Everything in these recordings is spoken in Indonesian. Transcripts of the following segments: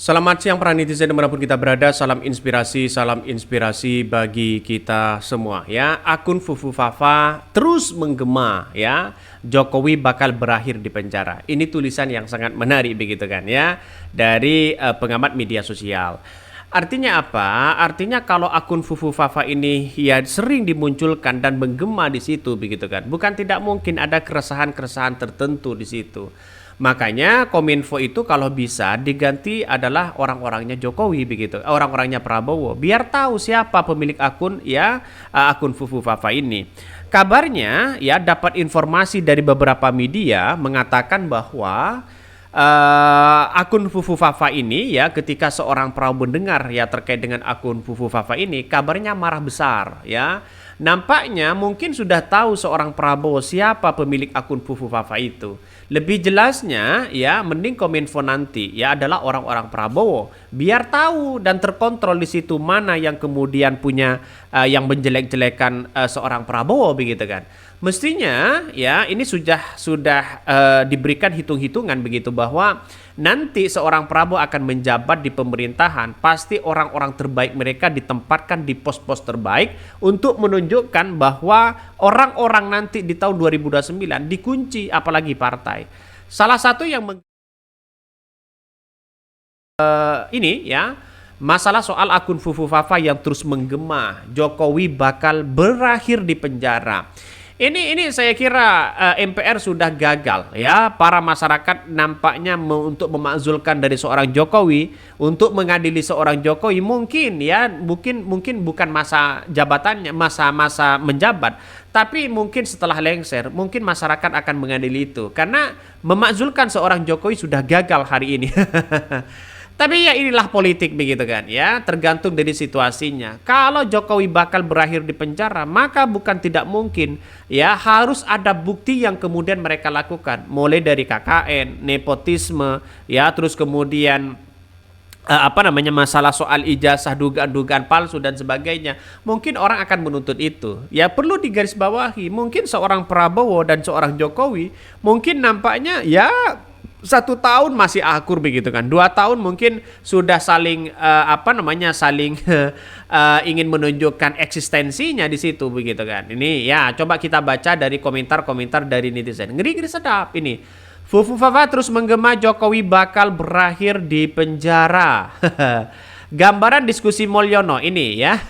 Selamat siang para netizen dimanapun kita berada, salam inspirasi bagi kita semua ya. Akun Fufu Fafa terus menggema ya, Jokowi bakal berakhir di penjara. Ini tulisan yang sangat menarik begitu kan ya, dari pengamat media sosial. Artinya apa? Artinya kalau akun Fufu Fafa ini ya sering dimunculkan dan menggema di situ begitu kan. Bukan tidak mungkin ada keresahan-keresahan tertentu di situ. Makanya Kominfo itu kalau bisa diganti adalah orang-orangnya Jokowi begitu, orang-orangnya Prabowo, biar tahu siapa pemilik akun ya, akun Fufu Fafa ini. Kabarnya ya dapat informasi dari beberapa media mengatakan bahwa akun Fufu Fafa ini ya, ketika seorang Prabowo mendengar ya terkait dengan akun Fufu Fafa ini, kabarnya marah besar ya. Nampaknya mungkin sudah tahu seorang Prabowo siapa pemilik akun Fufu Fafa itu. Lebih jelasnya ya, mending Kominfo nanti ya adalah orang-orang Prabowo, biar tahu dan terkontrol di situ mana yang kemudian punya yang menjelek-jelekan seorang Prabowo begitu kan. Mestinya ya ini sudah diberikan hitung-hitungan begitu bahwa nanti seorang Prabowo akan menjabat di pemerintahan, pasti orang-orang terbaik mereka ditempatkan di pos-pos terbaik untuk menunjukkan bahwa orang-orang nanti di tahun 2029 dikunci apalagi partai. Salah satu yang ini ya, masalah soal akun Fufu Fafa yang terus menggema, Jokowi bakal berakhir di penjara. Ini saya kira MPR sudah gagal ya. Para masyarakat nampaknya untuk memakzulkan dari seorang Jokowi, untuk mengadili seorang Jokowi mungkin ya, mungkin bukan masa jabatannya, masa menjabat, tapi mungkin setelah lengser mungkin masyarakat akan mengadili itu karena memakzulkan seorang Jokowi sudah gagal hari ini. Tapi ya inilah politik begitu kan ya, tergantung dari situasinya. Kalau Jokowi bakal berakhir di penjara, maka bukan tidak mungkin ya harus ada bukti yang kemudian mereka lakukan. Mulai dari KKN, nepotisme, ya terus kemudian masalah soal ijazah, dugaan-dugaan palsu dan sebagainya. Mungkin orang akan menuntut itu. Ya perlu digarisbawahi, mungkin seorang Prabowo dan seorang Jokowi mungkin nampaknya ya 1 tahun masih akur begitu kan, 2 tahun mungkin sudah saling saling ingin menunjukkan eksistensinya di situ begitu kan. Ini ya coba kita baca dari komentar-komentar dari netizen, ngeri-ngeri sedap ini. Fufu Fafa terus menggema, Jokowi bakal berakhir di penjara. Gambaran diskusi Mulyono ini ya.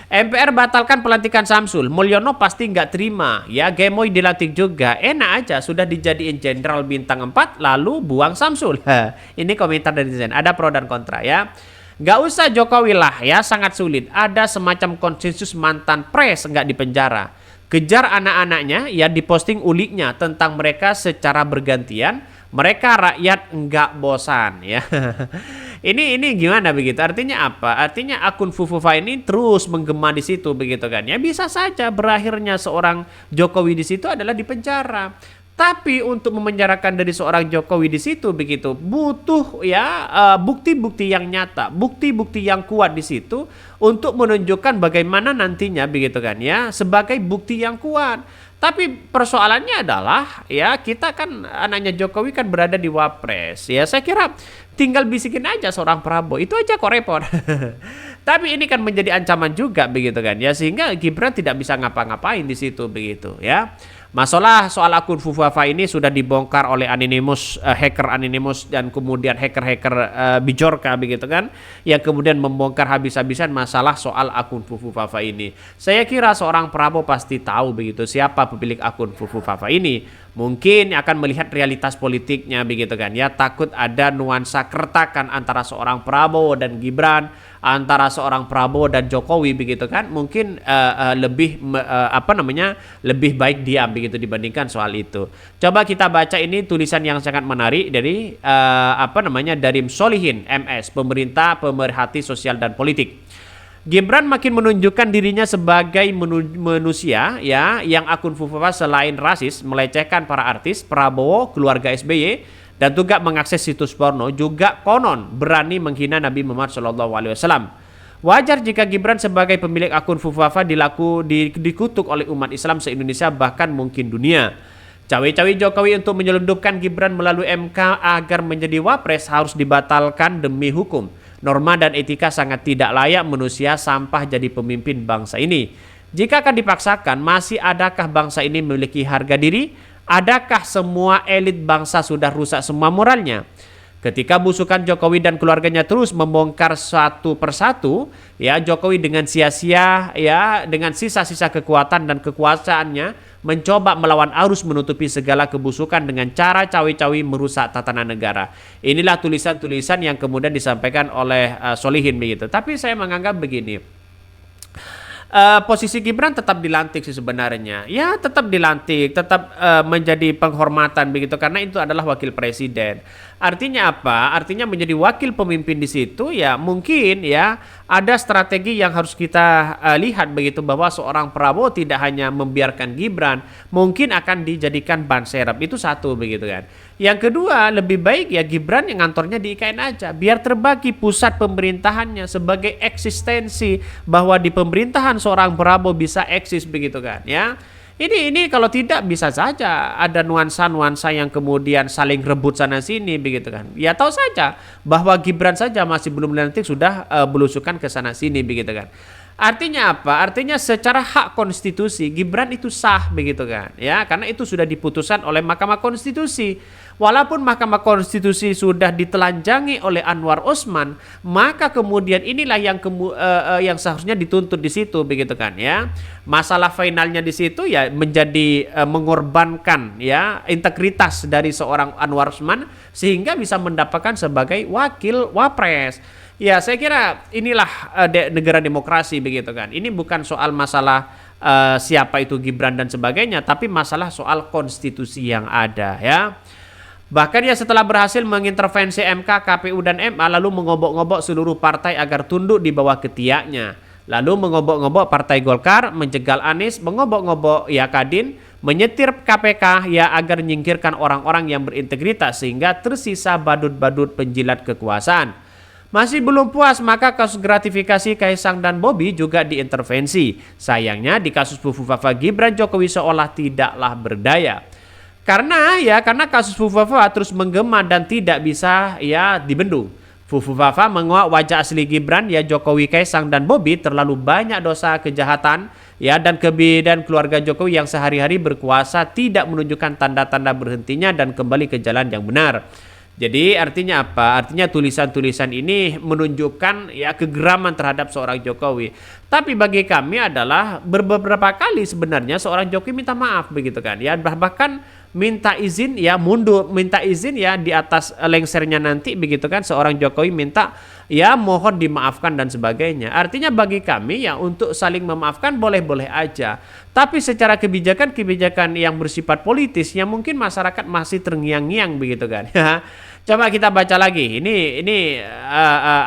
MPR batalkan pelantikan Samsul, Mulyono pasti nggak terima ya. Gemoy dilantik juga, enak aja sudah dijadiin jenderal bintang 4 lalu buang Samsul. Ini komentar dari netizen, ada pro dan kontra ya. Nggak usah Jokowi lah ya, sangat sulit. Ada semacam konsensus mantan pres nggak dipenjara. Kejar anak-anaknya ya, diposting uliknya tentang mereka secara bergantian. Mereka rakyat nggak bosan ya. Ini gimana begitu? Artinya apa? Artinya akun Fufu Fafa ini terus menggema di situ begitu kan? Ya bisa saja berakhirnya seorang Jokowi di situ adalah di penjara. Tapi untuk memenjarakan dari seorang Jokowi di situ begitu butuh ya bukti-bukti yang nyata, bukti-bukti yang kuat di situ untuk menunjukkan bagaimana nantinya begitu kan ya, sebagai bukti yang kuat. Tapi persoalannya adalah ya kita kan anaknya Jokowi kan berada di Wapres ya, saya kira tinggal bisikin aja seorang Prabowo itu aja kok repot. Tapi ini kan menjadi ancaman juga begitu kan ya, sehingga Gibran tidak bisa ngapa-ngapain di situ begitu ya. Masalah soal akun Fufu Fafa ini sudah dibongkar oleh Anonymous, hacker Anonymous dan kemudian hacker-hacker Bijorka begitu kan, yang kemudian membongkar habis-habisan masalah soal akun Fufu Fafa ini. Saya kira seorang Prabowo pasti tahu begitu siapa pemilik akun Fufu Fafa ini. Mungkin akan melihat realitas politiknya begitu kan ya, takut ada nuansa keretakan antara seorang Prabowo dan Gibran, antara seorang Prabowo dan Jokowi begitu kan. Mungkin lebih baik diam begitu dibandingkan soal itu. Coba kita baca ini tulisan yang sangat menarik dari dari Solihin MS, pemerintah pemerhati sosial dan politik. Gibran makin menunjukkan dirinya sebagai manusia ya, yang akun Fufu Fafa selain rasis melecehkan para artis, Prabowo, keluarga SBY, dan juga mengakses situs porno, juga konon berani menghina Nabi Muhammad SAW. Wajar jika Gibran sebagai pemilik akun Fufu Fafa dikutuk oleh umat Islam se-Indonesia bahkan mungkin dunia. Cawe-cawe Jokowi untuk menyelundupkan Gibran melalui MK agar menjadi wapres harus dibatalkan demi hukum. Norma dan etika sangat tidak layak manusia sampah jadi pemimpin bangsa ini. Jika akan dipaksakan, masih adakah bangsa ini memiliki harga diri? Adakah semua elit bangsa sudah rusak semua moralnya? Ketika busukan Jokowi dan keluarganya terus membongkar satu persatu, ya Jokowi dengan sia-sia, ya dengan sisa-sisa kekuatan dan kekuasaannya mencoba melawan arus menutupi segala kebusukan dengan cara cawe-cawe merusak tatanan negara. Inilah tulisan-tulisan yang kemudian disampaikan oleh Solihin begitu. Tapi saya menganggap begini. Posisi Gibran tetap dilantik sih sebenarnya. Ya tetap dilantik, tetap menjadi penghormatan begitu karena itu adalah wakil presiden. Artinya apa? Artinya menjadi wakil pemimpin di situ ya mungkin ya ada strategi yang harus kita lihat begitu bahwa seorang Prabowo tidak hanya membiarkan Gibran, mungkin akan dijadikan ban serap. Itu satu begitu kan. Yang kedua, lebih baik ya Gibran yang kantornya di IKN aja, biar terbagi pusat pemerintahannya sebagai eksistensi bahwa di pemerintahan seorang Prabowo bisa eksis begitu kan ya. Ini kalau tidak bisa saja ada nuansa-nuansa yang kemudian saling rebut sana sini begitu kan. Ya tahu saja bahwa Gibran saja masih belum dilantik sudah belusukan ke sana sini begitu kan. Artinya apa? Artinya secara hak konstitusi Gibran itu sah begitu kan ya, karena itu sudah diputuskan oleh Mahkamah Konstitusi. Walaupun Mahkamah Konstitusi sudah ditelanjangi oleh Anwar Usman, maka kemudian inilah yang seharusnya dituntut di situ begitu kan ya. Masalah finalnya di situ ya menjadi mengorbankan ya integritas dari seorang Anwar Usman sehingga bisa mendapatkan sebagai wakil wapres. Ya saya kira inilah negara demokrasi begitu kan. Ini bukan soal masalah siapa itu Gibran dan sebagainya, tapi masalah soal konstitusi yang ada ya. Bahkan ya setelah berhasil mengintervensi MK, KPU dan MA lalu mengobok-ngobok seluruh partai agar tunduk di bawah ketiaknya. Lalu mengobok-ngobok Partai Golkar, menjegal Anies, mengobok-ngobok ya Kadin, menyetir KPK ya agar menyingkirkan orang-orang yang berintegritas sehingga tersisa badut-badut penjilat kekuasaan. Masih belum puas maka kasus gratifikasi Kaisang dan Bobi juga diintervensi. Sayangnya di kasus Fufufafa Gibran Jokowi seolah tidaklah berdaya. Karena kasus Fufufafa terus menggema dan tidak bisa ya dibendung. Fufufafa menguak wajah asli Gibran ya Jokowi, Kaisang dan Bobi terlalu banyak dosa kejahatan ya dan kebidanan keluarga Jokowi yang sehari-hari berkuasa tidak menunjukkan tanda-tanda berhentinya dan kembali ke jalan yang benar. Jadi artinya apa? Artinya tulisan-tulisan ini menunjukkan ya kegeraman terhadap seorang Jokowi. Tapi bagi kami adalah beberapa kali sebenarnya seorang Jokowi minta maaf begitu kan. Ya bahkan minta izin ya mundur, minta izin ya di atas lengsernya nanti begitu kan seorang Jokowi minta ya mohon dimaafkan dan sebagainya. Artinya bagi kami ya untuk saling memaafkan boleh-boleh aja. Tapi secara kebijakan yang bersifat politis yang mungkin masyarakat masih terngiang-ngiang begitu kan. Coba kita baca lagi. Ini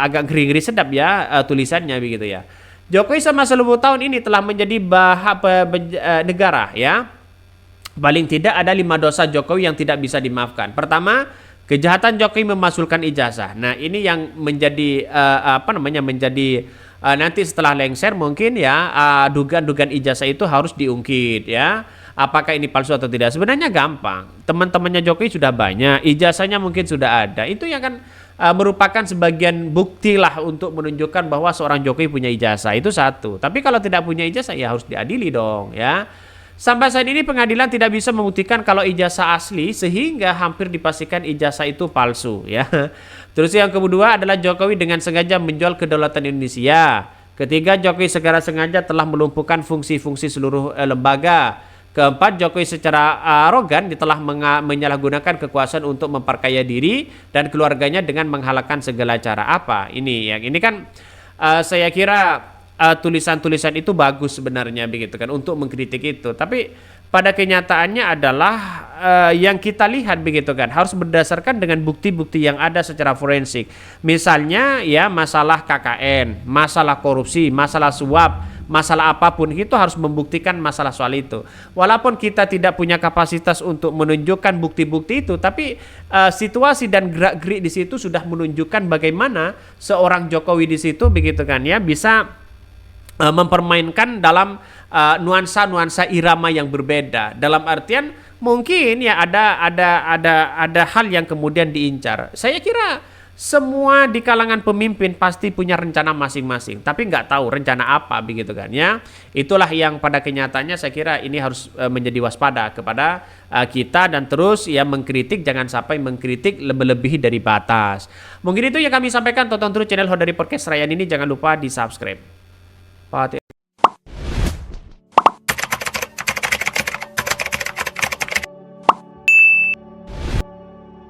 agak ngeri-ngeri sedap ya tulisannya begitu ya. Jokowi selama 10 tahun ini telah menjadi negara ya. Paling tidak ada 5 dosa Jokowi yang tidak bisa dimaafkan. Pertama, kejahatan Jokowi memasukkan ijazah. Nah, ini yang menjadi nanti setelah lengser mungkin ya dugaan-dugaan ijazah itu harus diungkit ya. Apakah ini palsu atau tidak? Sebenarnya gampang. Teman-temannya Jokowi sudah banyak, ijazahnya mungkin sudah ada. Itu yang kan merupakan sebagian bukti lah untuk menunjukkan bahwa seorang Jokowi punya ijazah. Itu satu. Tapi kalau tidak punya ijazah ya harus diadili dong ya. Sampai saat ini pengadilan tidak bisa membuktikan kalau ijazah asli sehingga hampir dipastikan ijazah itu palsu ya. Terus yang kedua adalah Jokowi dengan sengaja menjual kedaulatan Indonesia. Ketiga, Jokowi secara sengaja telah melumpuhkan fungsi-fungsi seluruh lembaga. Keempat, Jokowi secara arogan telah menyalahgunakan kekuasaan untuk memperkaya diri dan keluarganya dengan menghalalkan segala cara. Apa ini yang ini kan saya kira tulisan-tulisan itu bagus sebenarnya begitu kan untuk mengkritik itu. Tapi pada kenyataannya adalah yang kita lihat begitu kan harus berdasarkan dengan bukti-bukti yang ada secara forensik. Misalnya ya masalah KKN, masalah korupsi, masalah suap, masalah apapun itu harus membuktikan masalah soal itu. Walaupun kita tidak punya kapasitas untuk menunjukkan bukti-bukti itu, tapi situasi dan gerak-gerik di situ sudah menunjukkan bagaimana seorang Jokowi di situ begitu kan ya bisa mempermainkan dalam nuansa-nuansa irama yang berbeda. Dalam artian mungkin ya ada hal yang kemudian diincar. Saya kira semua di kalangan pemimpin pasti punya rencana masing-masing, tapi nggak tahu rencana apa begitu kan ya. Itulah yang pada kenyataannya saya kira ini harus menjadi waspada kepada kita dan terus ya mengkritik, jangan sampai mengkritik lebih-lebih dari batas. Mungkin itu yang kami sampaikan. Tonton terus channel Hodari Podcast Rayyan ini, jangan lupa di subscribe.